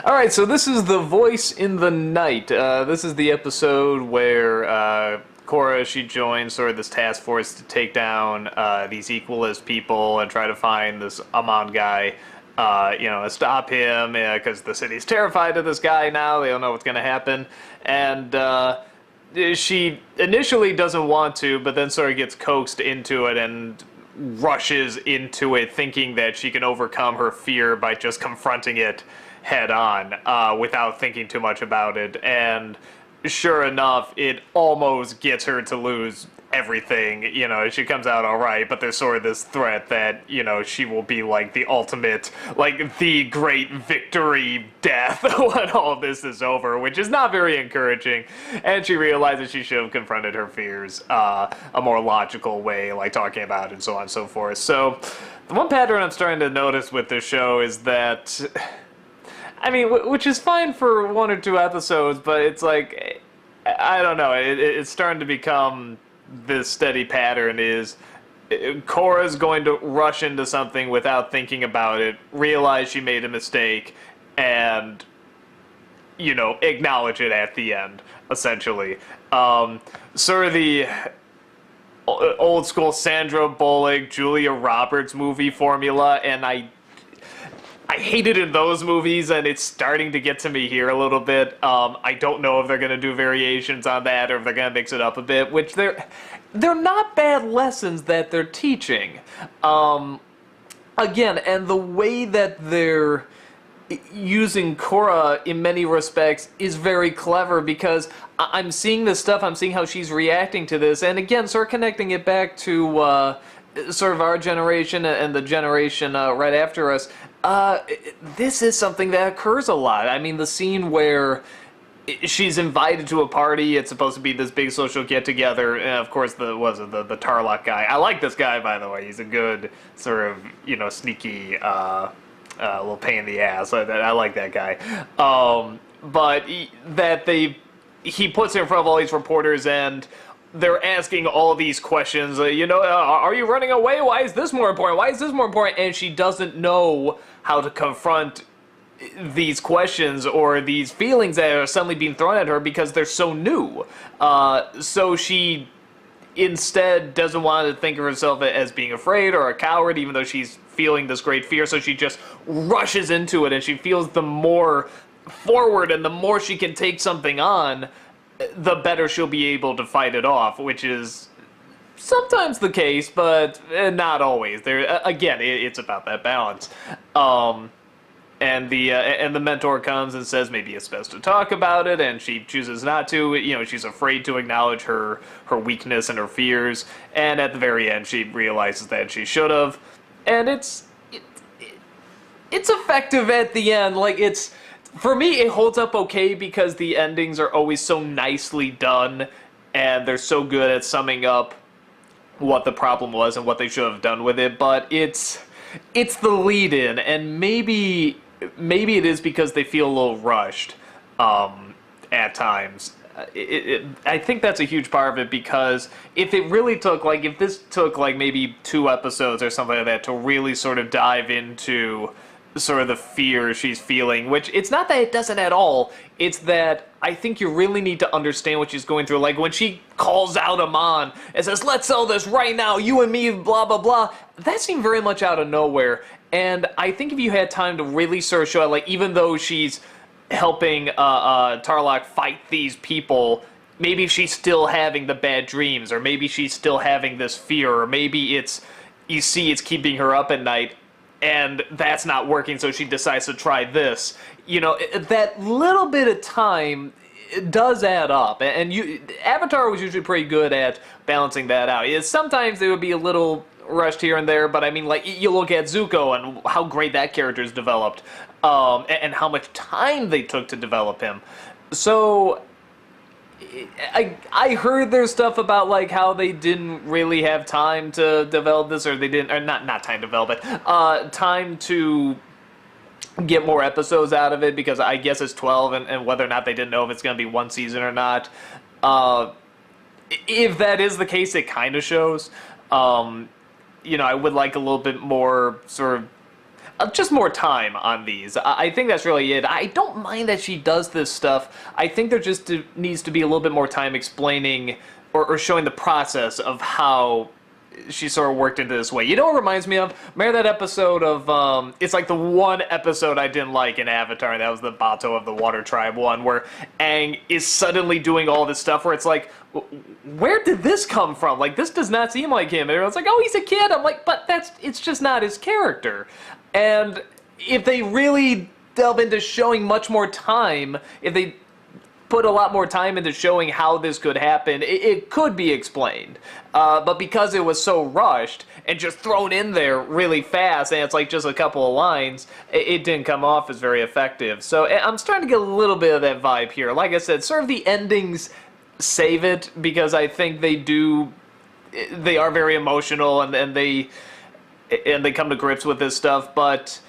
Alright, so this is The Voice in the Night. This is the episode where Korra, she joins sort of this task force to take down these equalist people and try to find this Amon guy, stop him, because the city's terrified of this guy now. They don't know what's going to happen. And she initially doesn't want to, but then sort of gets coaxed into it and rushes into it thinking that she can overcome her fear by just confronting it head on without thinking too much about it. And sure enough, it almost gets her to lose everything. She comes out all right, but there's sort of this threat that, she will be like the ultimate, like the great victory death when all this is over, which is not very encouraging. And she realizes she should have confronted her fears a more logical way, like talking about it and so on and so forth. So the one pattern I'm starting to notice with this show is that, I mean, which is fine for one or two episodes, but it's like, I don't know, it's starting to become this steady pattern is Korra's going to rush into something without thinking about it, realize she made a mistake, and, acknowledge it at the end, essentially. Sort of the old school Sandra Bullock, Julia Roberts movie formula, and I hate it in those movies, and it's starting to get to me here a little bit. I don't know if they're going to do variations on that, or if they're going to mix it up a bit, which they're not bad lessons that they're teaching. Again, and the way that they're using Korra in many respects is very clever, because I'm seeing this stuff, I'm seeing how she's reacting to this, and again, sort of connecting it back to sort of our generation and the generation right after us. This is something that occurs a lot. I mean, the scene where she's invited to a party, it's supposed to be this big social get-together, and of course, the Tarlock guy. I like this guy, by the way. He's a good, sort of, sneaky, little pain in the ass. I like that guy. But he puts her in front of all these reporters, and they're asking all these questions, are you running away? Why is this more important? Why is this more important? And she doesn't know how to confront these questions or these feelings that are suddenly being thrown at her because they're so new. So she instead doesn't want to think of herself as being afraid or a coward, even though she's feeling this great fear. So she just rushes into it, and she feels the more forward and the more she can take something on, the better she'll be able to fight it off, which is sometimes the case, but not always. Again, it's about that balance. And the mentor comes and says maybe it's best to talk about it, and she chooses not to. She's afraid to acknowledge her weakness and her fears, and at the very end she realizes that she should have. And it's effective at the end. Like, for me, it holds up okay because the endings are always so nicely done, and they're so good at summing up what the problem was and what they should have done with it. But it's the lead-in, and maybe it is because they feel a little rushed at times. I think that's a huge part of it, because if this took maybe 2 episodes or something like that to really sort of dive into sort of the fear she's feeling, which it's not that it doesn't at all, it's that I think you really need to understand what she's going through. Like when she calls out Amon and says, let's sell this right now, you and me, blah blah blah, that seemed very much out of nowhere. And I think if you had time to really sort of show it, like, even though she's helping Tarlock fight these people, maybe she's still having the bad dreams, or maybe she's still having this fear, or maybe it's keeping her up at night, and that's not working, so she decides to try this. That little bit of time does add up, and Avatar was usually pretty good at balancing that out. Sometimes they would be a little rushed here and there, but I mean, like, you look at Zuko and how great that character's developed, and how much time they took to develop him. So I heard there's stuff about, like, how they didn't really have time to develop this, or they didn't, or not time to develop it, time to get more episodes out of it, because I guess it's 12, and whether or not they didn't know if it's going to be 1 season or not. If that is the case, it kind of shows. I would like a little bit more sort of just more time on these. I think that's really it. I don't mind that she does this stuff. I think there just needs to be a little bit more time explaining or showing the process of how she sort of worked into this way. You know what it reminds me of? Remember that episode of, it's like the one episode I didn't like in Avatar, and that was the Bato of the Water Tribe one, where Aang is suddenly doing all this stuff where it's like, where did this come from? Like, this does not seem like him. And everyone's like, oh, he's a kid. I'm like, but it's just not his character. And if they really delve into showing much more time, if they put a lot more time into showing how this could happen, it could be explained. But because it was so rushed and just thrown in there really fast, and it's like just a couple of lines, it didn't come off as very effective. So I'm starting to get a little bit of that vibe here. Like I said, sort of the endings save it, because I think they are very emotional, and they come to grips with this stuff, but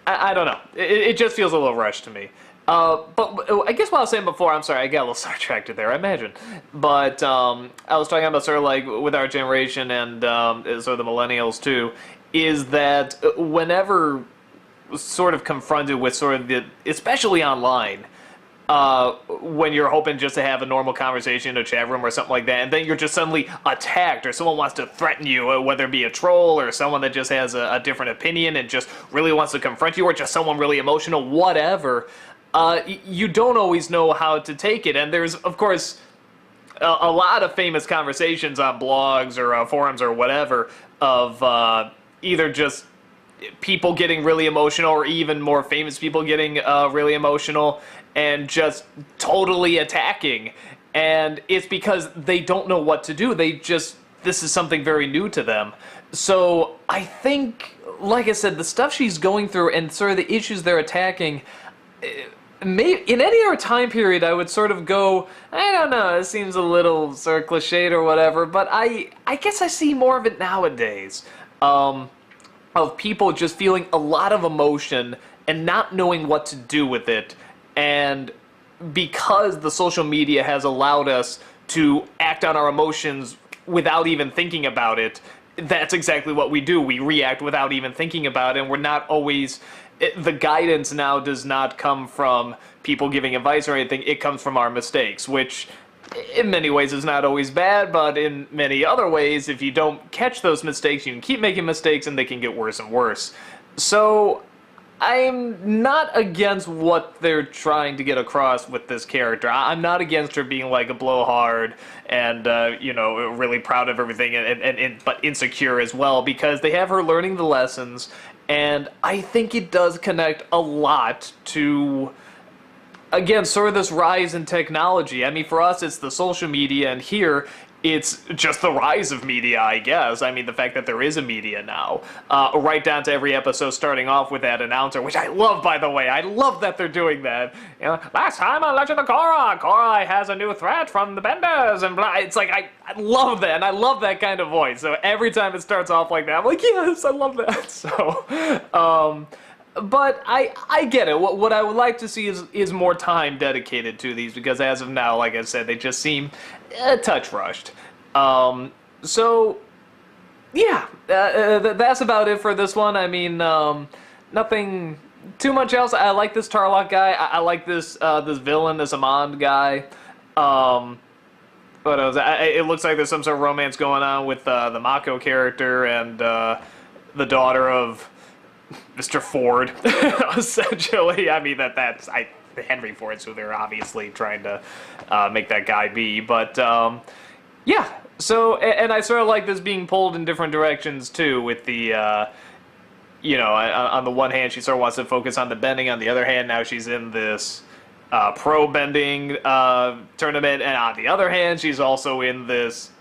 I don't know. It just feels a little rushed to me. But I guess what I was saying before, I'm sorry, I got a little sidetracked there, I imagine. But I was talking about sort of like with our generation and sort of the millennials too, is that whenever sort of confronted with sort of especially online, when you're hoping just to have a normal conversation in a chat room or something like that, and then you're just suddenly attacked, or someone wants to threaten you, whether it be a troll or someone that just has a different opinion and just really wants to confront you, or just someone really emotional, whatever, you don't always know how to take it. And there's, of course, a lot of famous conversations on blogs or forums or whatever of either just people getting really emotional, or even more famous people getting really emotional and just totally attacking. And it's because they don't know what to do. this is something very new to them. So I think, like I said, the stuff she's going through and sort of the issues they're attacking, maybe in any other time period I would sort of go, I don't know, it seems a little sort of cliched or whatever, but I guess I see more of it nowadays. Of people just feeling a lot of emotion and not knowing what to do with it. And because the social media has allowed us to act on our emotions without even thinking about it, that's exactly what we do. We react without even thinking about it, and we're not always... the guidance now does not come from people giving advice or anything. It comes from our mistakes, which in many ways is not always bad, but in many other ways, if you don't catch those mistakes, you can keep making mistakes and they can get worse and worse. So I'm not against what they're trying to get across with this character. I'm not against her being like a blowhard and, you know, really proud of everything, but insecure as well, because they have her learning the lessons, and I think it does connect a lot to, again, sort of this rise in technology. I mean, for us, it's the social media, and here, it's just the rise of media, I guess. I mean, the fact that there is a media now. Right down to every episode starting off with that announcer, which I love, by the way. I love that they're doing that. You know, last time on Legend of Korra, Korra has a new threat from the Benders, and blah. It's like, I love that, and I love that kind of voice. So every time it starts off like that, I'm like, yes, I love that. So, but I get it. What I would like to see is more time dedicated to these, because as of now, like I said, they just seem a touch rushed. So, yeah, that's about it for this one. I mean, nothing too much else. I like this Tarlok guy. I like this this villain, this Amand guy. What else? It looks like there's some sort of romance going on with the Mako character and the daughter of Mr. Ford, essentially. I mean, that's Henry Ford's who they're obviously trying to make that guy be. But, yeah. So, and I sort of like this being pulled in different directions, too, with the, you know, on the one hand, she sort of wants to focus on the bending. On the other hand, now she's in this pro bending tournament. And on the other hand, she's also in this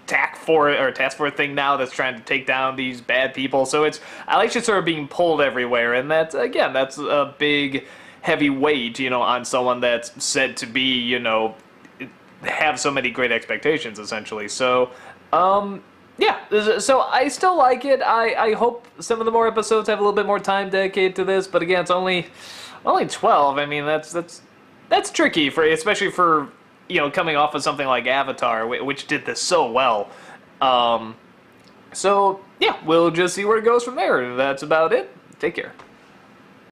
task force thing now that's trying to take down these bad people. So I like she's sort of being pulled everywhere, and that's a big heavy weight, you know, on someone that's said to be, you know, have so many great expectations, essentially. So, yeah, so I still like it. I hope some of the more episodes have a little bit more time dedicated to this, but again, it's only 12. I mean, that's tricky, especially for, you know, coming off of something like Avatar, which did this so well. So, yeah, we'll just see where it goes from there. That's about it. Take care.